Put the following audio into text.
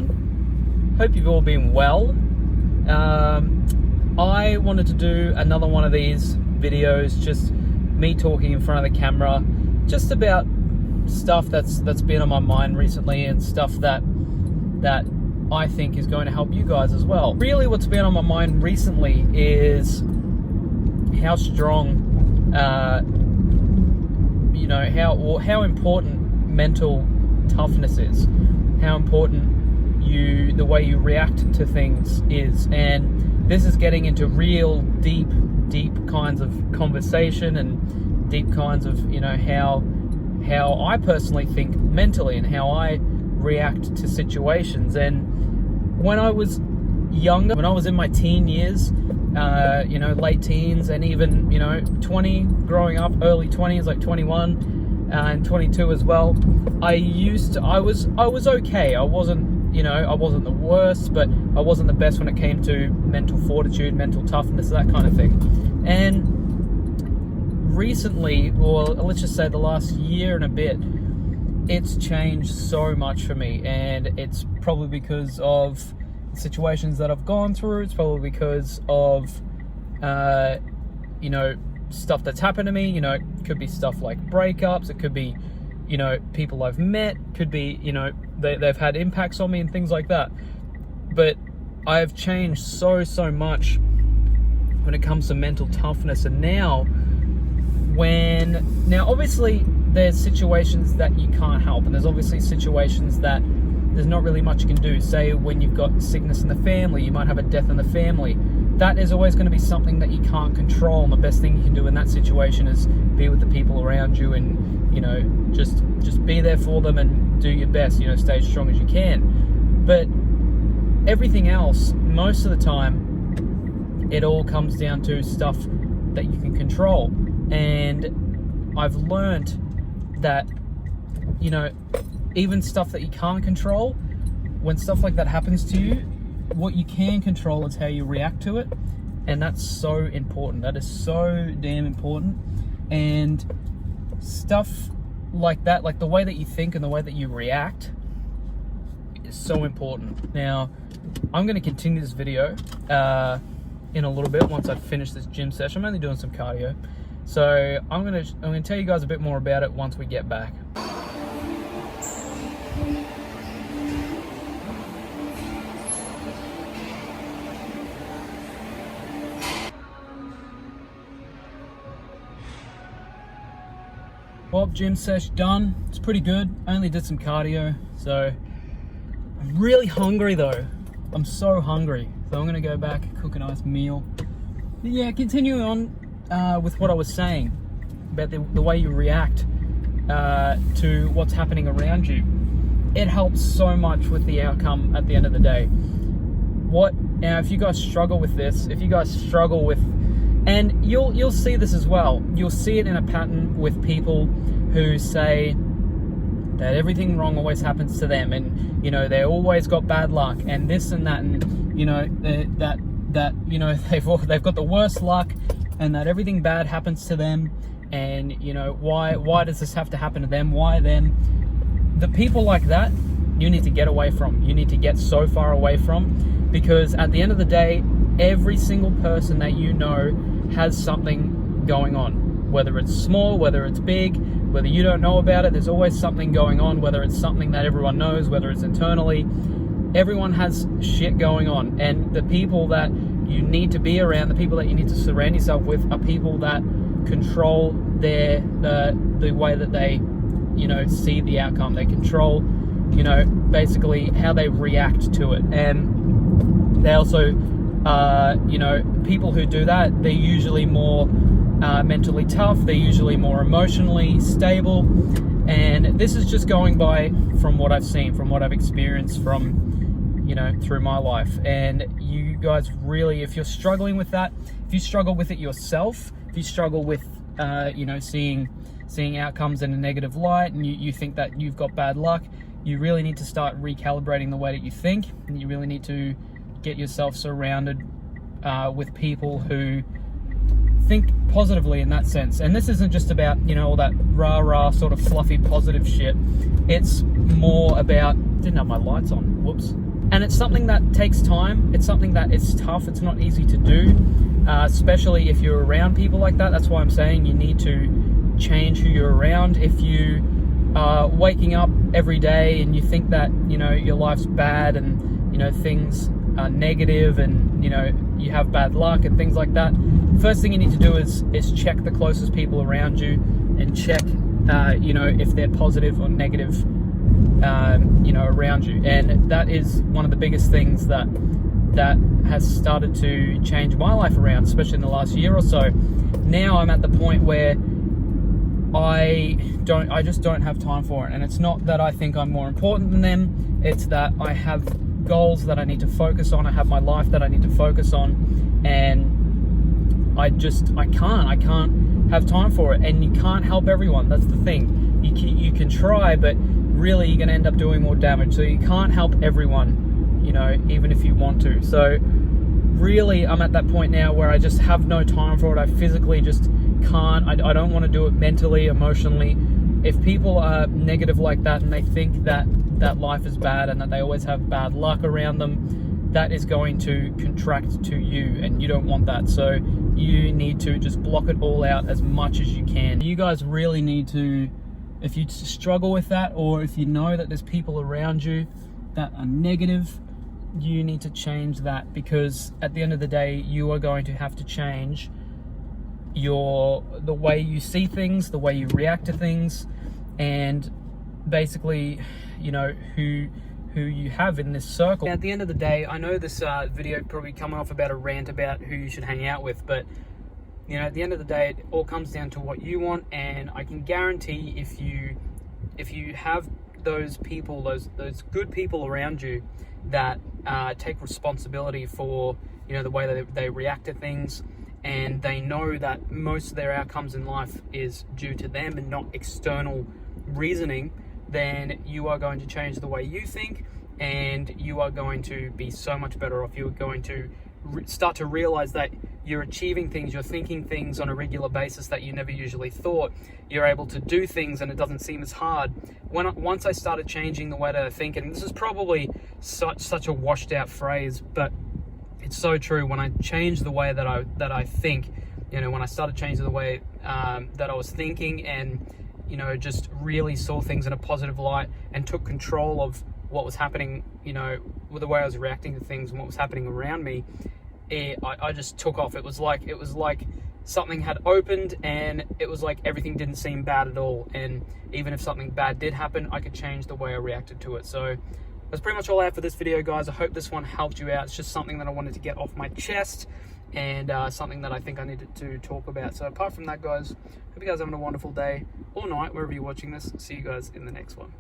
everyone. Hope you've all been well. I wanted to do another one of these videos, just me talking in front of the camera, just about stuff that's been on my mind recently, and stuff that I think is going to help you guys as well. Really, what's been on my mind recently is how strong, how important mental toughness is, how important the way you react to things is. And this is getting into real deep kinds of conversation and deep kinds of, how I personally think mentally and how I react to situations. And when I was younger, when I was in my teen years, late teens, and even 20, growing up, early 20s, like 21 and 22 as well, I was okay. I wasn't the worst, but I wasn't the best when it came to mental fortitude, mental toughness, that kind of thing. And recently, or let's just say the last year and a bit, it's changed so much for me. And it's probably because of situations that I've gone through. It's probably because of stuff that's happened to me. It could be stuff like breakups, it could be people I've met, could be they've had impacts on me and things like that. But I've changed so much when it comes to mental toughness. And now obviously there's situations that you can't help, and there's obviously situations that there's not really much you can do. Say when you've got sickness in the family, you might have a death in the family. That is always going to be something that you can't control, and the best thing you can do in that situation is be with the people around you, and just be there for them and do your best, stay as strong as you can. But everything else, most of the time, it all comes down to stuff that you can control. And I've learned that even stuff that you can't control, when stuff like that happens to you, what you can control is how you react to it. And that's so important. That is so damn important. And stuff like that, like the way that you think and the way that you react, is so important. Now, I'm going to continue this video in a little bit once I finish this gym session. I'm only doing some cardio, so I'm going to tell you guys a bit more about it once we get back. Well, gym sesh done. It's pretty good. I only did some cardio, so I'm really hungry though. I'm so hungry. So I'm gonna go back, cook a nice meal. But yeah, continuing on with what I was saying about the way you react to what's happening around you. It helps so much with the outcome at the end of the day. Now, if you guys struggle with this, and you'll see this as well. You'll see it in a pattern with people who say that everything wrong always happens to them, and they always got bad luck, and this and that, and they've got the worst luck, and that everything bad happens to them, and why does this have to happen to them? Why them? The people like that, you need to get away from. You need to get so far away from, because at the end of the day, every single person that has something going on. Whether it's small, whether it's big, whether you don't know about it, there's always something going on. Whether it's something that everyone knows, whether it's internally, everyone has shit going on. And the people that you need to be around, the people that you need to surround yourself with, are people that control the way that they see the outcome. They control basically how they react to it. And they also people who do that, they're usually more mentally tough, they're usually more emotionally stable. And this is just going by from what I've seen, from what I've experienced from through my life. And you guys really, if you're struggling with that, if you struggle with it yourself, if you struggle with seeing outcomes in a negative light, and you think that you've got bad luck, you really need to start recalibrating the way that you think, and you really need to get yourself surrounded with people who think positively in that sense. And this isn't just about all that rah-rah sort of fluffy positive shit. It's more about, didn't have my lights on, whoops. And it's something that takes time. It's something that is tough. It's not easy to do, especially if you're around people like that. That's why I'm saying you need to change who you're around. If you are waking up every day and you think that, you know, your life's bad and, you know, things are negative and, you know, you have bad luck and things like that, first thing you need to do is check the closest people around you and check, you know, if they're positive or negative, you know, around you. And that is one of the biggest things that has started to change my life around, especially in the last year or so. Now I'm at the point where I just don't have time for it. And it's not that I think I'm more important than them. It's that I have goals that I need to focus on. I have my life that I need to focus on. And I can't have time for it. And you can't help everyone. That's the thing. You can try, but really you're going to end up doing more damage. So you can't help everyone, you know, even if you want to. So really I'm at that point now where I just have no time for it. I physically just can't. I don't want to do it mentally, emotionally. If people are negative like that and they think that life is bad and that they always have bad luck around them, that is going to contract to you, and you don't want that. So you need to just block it all out as much as you can. You guys really need to, if you struggle with that, or if you know that there's people around you that are negative, you need to change that, because at the end of the day you are going to have to change the way you see things, the way you react to things, and basically, you know, who you have in this circle. At the end of the day, I know this video probably coming off about a rant about who you should hang out with, but you know, at the end of the day, it all comes down to what you want. And I can guarantee if you have those people, those good people around you that take responsibility for, you know, the way that they react to things, and they know that most of their outcomes in life is due to them and not external reasoning, then you are going to change the way you think, and you are going to be so much better off. You're going to start to realize that you're achieving things, you're thinking things on a regular basis that you never usually thought. You're able to do things and it doesn't seem as hard. Once I started changing the way that I think, and this is probably such a washed out phrase, but it's so true. When I changed the way that I think, you know, when I started changing the way that I was thinking, and, you know, just really saw things in a positive light and took control of what was happening, you know, with the way I was reacting to things and what was happening around me, I just took off. It was like something had opened, and it was like everything didn't seem bad at all. And even if something bad did happen, I could change the way I reacted to it. So that's pretty much all I have for this video, guys. I hope this one helped you out. It's just something that I wanted to get off my chest, and something that I think I needed to talk about. So apart from that, guys, hope you guys are having a wonderful day or night, wherever you're watching this. See you guys in the next one.